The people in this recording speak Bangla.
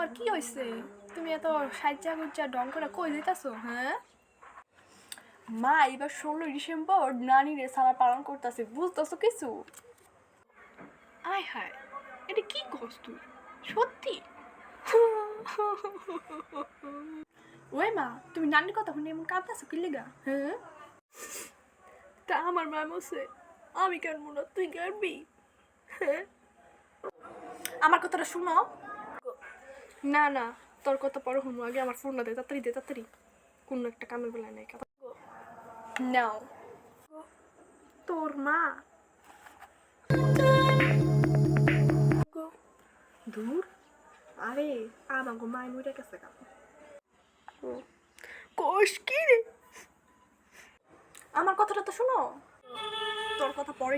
তোমার কি হয়েছে? তুমি এত সাজ্জা গুজ্জা ডং করে কই যেতেছো? হ্যাঁ মা, এবার 16 ডিসেম্বর নানি রে সালা পালন করতেছে, বুঝতেছো কিছু? আয় হায়, এটা কি কস তুই? সত্যি? ওই মা, তুমি নানির কথা শুনে এমন কাঁদতেছো কি লিগা? হ্যাঁ, তা আমার মা বলছে আমি কাঁদবো না, তুই কাঁদবি? হ্যাঁ, আমার কথাটা শুনো। না না, তোর কথা পরে শুনবো, আগে আমার ফোনটা দে, তাড়াতাড়ি দে, তাড়াতাড়ি। কোনো একটা কামের বেলায় নাই কথা। নাও, তোর মা। দূর, আরে আমাগো মায় মরে গেছে গা। কোষ কি রে? আমার কথাটা তো শুনো, তোর কথা পরে